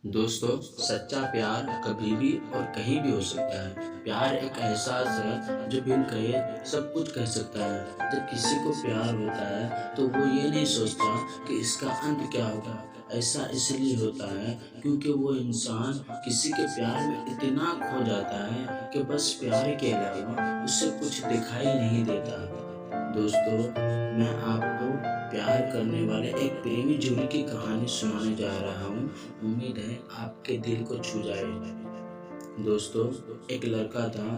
दोस्तों, सच्चा प्यार कभी भी और कहीं भी हो सकता है। प्यार एक एहसास है जो बिन कहे सब कुछ कह सकता है। जब किसी को प्यार होता है तो वो ये नहीं सोचता कि इसका अंत क्या होगा। ऐसा इसलिए होता है क्योंकि वो इंसान किसी के प्यार में इतना खो जाता है कि बस प्यार के अलावा उसे कुछ दिखाई नहीं देता। दोस्तों, मैं आपको प्यार करने वाले एक प्रेमी जोड़ी की कहानी सुनाने जा रहा हूँ। उम्मीद है आपके दिल को छू जाए। दोस्तों, एक लड़का था।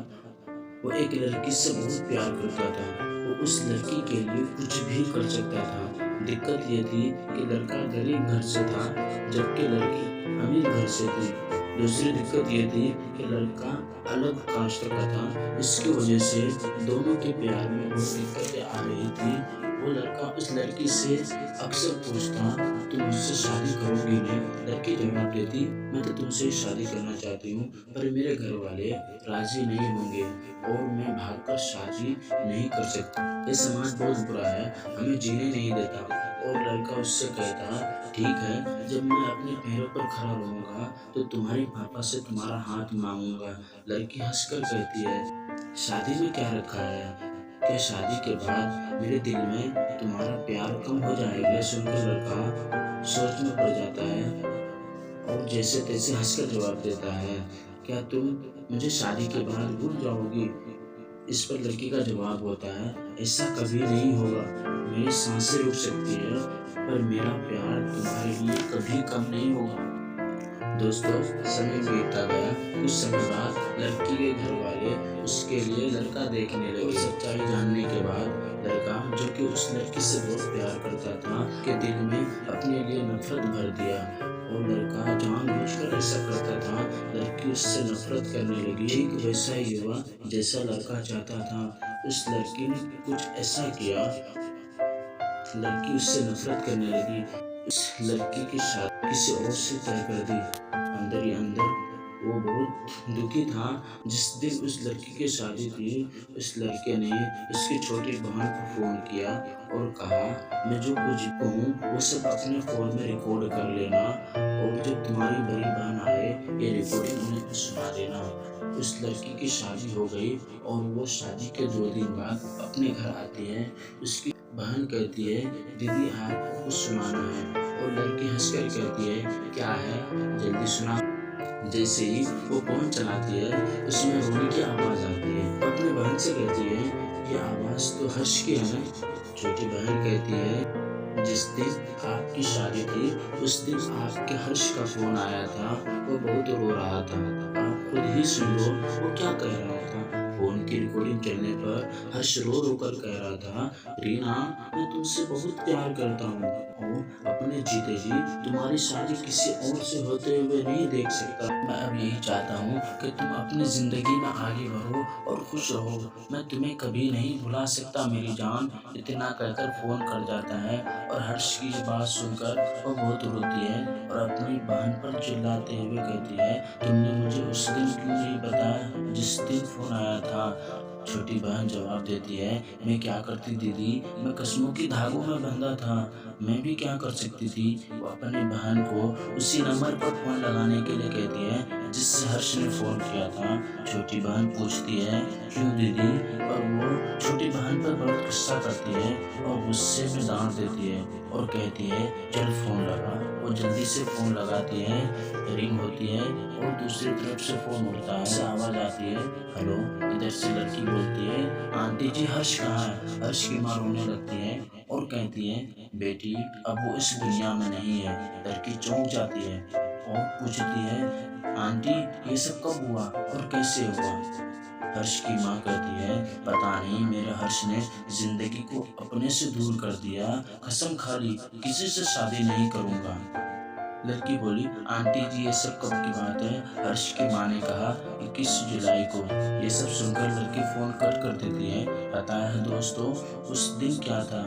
वो एक लड़की से बहुत प्यार करता था। वो उस लड़की के लिए कुछ भी कर सकता था। दिक्कत ये थी कि लड़का गरीब घर से था जबकि लड़की अमीर घर से थी। दूसरी दिक्कत ये थी कि लड़का अलग कास्ट का था। इसकी वजह से दोनों के प्यार में बहुत दिक्कतें आ रही थी। वो लड़का उस लड़की से अक्सर पूछता, तुम मुझसे शादी करोगी नहीं? लड़की जवाब देती, मैं तो तुमसे ही शादी करना चाहती हूँ, पर मेरे घर वाले राजी नहीं होंगे और मैं भागकर शादी नहीं कर सकती। ये समाज बहुत बुरा है, हमें जीने नहीं देता। और लड़का उससे कहता, ठीक है, जब मैं अपने पैरों पर खड़ा रहूंगा तो तुम्हारे पापा से तुम्हारा हाथ मांगूंगा। लड़की हंसकर कहती है, शादी में क्या रखा है? क्या शादी के बाद मेरे दिल में तुम्हारा प्यार कम हो जाएगा? यह सुनकर लड़का सोच में पड़ जाता है और जैसे तैसे हंसकर जवाब देता है, क्या तुम मुझे शादी के बाद भूल जाओगी? इस पर लड़की का जवाब होता है, ऐसा कभी नहीं होगा। मेरी सांसें रुक सकती है पर मेरा प्यार तुम्हारे लिए कभी कम नहीं होगा। दोस्तों, समय बीतता गया। कुछ समय बाद लड़की के घर वाले उसके लिए लड़का देखने लगे। सच्चाई जानने के बाद लड़का, जो कि उस लड़की से बहुत प्यार करता था, के दिल में अपने लिए नफरत भर दिया। और लड़का जानबूझकर ऐसा करता था। लड़की उससे नफरत करने लगी। ठीक वैसा ही हुआ जैसा लड़का चाहता था। उस लड़की ने कुछ ऐसा किया, लड़की उससे नफरत करने लगी। उस लड़की की शादी किसी और से तय कर दी। अंदर ही अंदर वो बहुत दुखी था। जिस दिन उस लड़की की शादी थी, उस लड़के ने उसकी छोटी बहन को फोन किया और कहा, मैं जो कुछ कहूँ वो सब अपने फोन में रिकॉर्ड कर लेना और जब तुम्हारी बड़ी बहन आए ये रिकॉर्डिंग उन्हें सुना देना। उस लड़की की शादी हो गई और वो शादी के 2 दिन बाद अपने घर आती है। उसकी बहन कहती है, दीदी आपको कुछ सुनाना है। और लड़की हंसकर कहती है, क्या है, जल्दी सुना। जैसे ही वो फोन चलाती है उसमें रोने की आवाज आती है। वो अपनी बहन से कहती है, ये आवाज तो हर्ष की है ना? छोटी बहन कहती है, जिस दिन आपकी शादी थी उस दिन आपके हर्ष का फोन आया था। वो बहुत रो रहा था, आप खुद ही सुन लो वो क्या कह रहा था। फोन की रिकॉर्डिंग चलने पर हर्ष रो रो कर कह रहा था, रीना, मैं तुमसे बहुत प्यार करता हूँ और अपने जीते जी तुम्हारी शादी किसी और से होते हुए नहीं देख सकता। मैं अब यही चाहता हूँ कि तुम अपनी जिंदगी में आगे बढ़ो और खुश रहो। मैं तुम्हें कभी नहीं भुला सकता मेरी जान। इतना कहकर फोन कर जाता है और हर्ष की ये बात सुनकर वो बहुत रोती है और अपनी बहन पर चिल्लाते हुए कहती है, तुमने मुझे उस दिन क्यों नहीं बताया जिस दिन फोन आया था? छोटी बहन जवाब देती है, मैं क्या करती दीदी, मैं कस्मों की धागों में बंधा था। मैं भी क्या कर सकती थी। वो अपनी बहन को उसी नंबर पर फोन लगाने के लिए कहती है जिससे हर्ष ने फोन किया था। छोटी बहन पूछती है, क्यों दीदी? और वो छोटी बहन पर बहुत गुस्सा करती है और गुस्से में डांट देती है और कहती है, चल फोन लगा। वो जल्दी से फोन लगाती है, रिंग होती है और दूसरी तरफ से फोन उठता है। से आवाज आती है, हेलो। इधर से लड़की बोलती है, आंटी जी हर्ष कहाँ है? हर्ष की माँ रोने लगती है और कहती है, बेटी अब वो इस दुनिया में नहीं है। लड़की चौंक जाती है और पूछती है, आंटी ये सब कब हुआ और कैसे हुआ? हर्ष की माँ कहती है, पता नहीं, मेरे हर्ष ने जिंदगी को अपने से दूर कर दिया। कसम खा ली किसी से शादी नहीं करूँगा। लड़की बोली, आंटी जी ये सब कब की बात है? हर्ष की माँ ने कहा, 21 जुलाई को। ये सब सुनकर लड़की फोन कट कर देती है। पता है दोस्तों, उस दिन क्या था?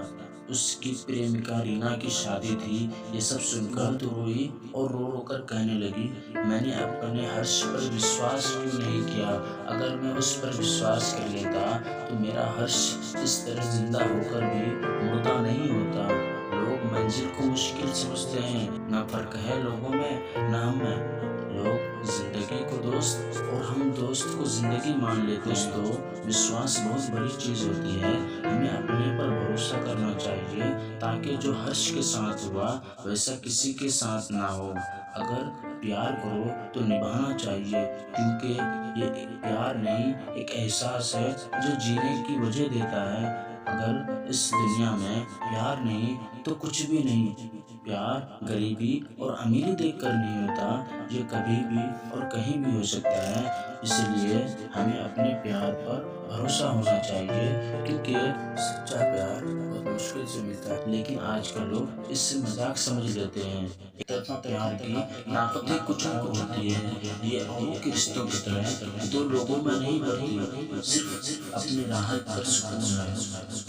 उसकी प्रेमिका रीना की शादी थी। ये सब सुनकर तो रोई और रो रो कर कहने लगी, मैंने अपने हर्ष पर विश्वास क्यों नहीं किया? अगर मैं उस पर विश्वास कर लेता तो मेरा हर्ष इस तरह जिंदा होकर भी मुर्दा नहीं होता। लोग मंजिल को मुश्किल समझते हैं। ना फर्क है लोगों में ना हम में। लोग जिंदगी को दोस्त और हम दोस्त को जिंदगी मान लेते हैं। दोस्तों, विश्वास बहुत बड़ी चीज होती है। हमें अपने पर भरोसा करना चाहिए ताकि जो हर्ष के साथ हुआ वैसा किसी के साथ ना हो। अगर प्यार करो तो निभाना चाहिए, क्योंकि ये एक प्यार नहीं, एक एहसास है जो जीने की वजह देता है। अगर इस दुनिया में प्यार नहीं तो कुछ भी नहीं। प्यार गरीबी और अमीरी देखकर नहीं होता, ये कभी भी और कहीं भी हो सकता है। इसलिए हमें अपने प्यार पर भरोसा होना चाहिए, क्योंकि सच्चा प्यार बहुत मुश्किल से मिलता है। लेकिन आजकल लोग इससे मजाक समझ लेते हैं। एक तरफा प्यार की नापते कुछ और होती है। ये औरों के रिश्तों की तरह दो लोगों में नहीं बढ़ती, सिर्फ अपनी राहत पर सुकून है।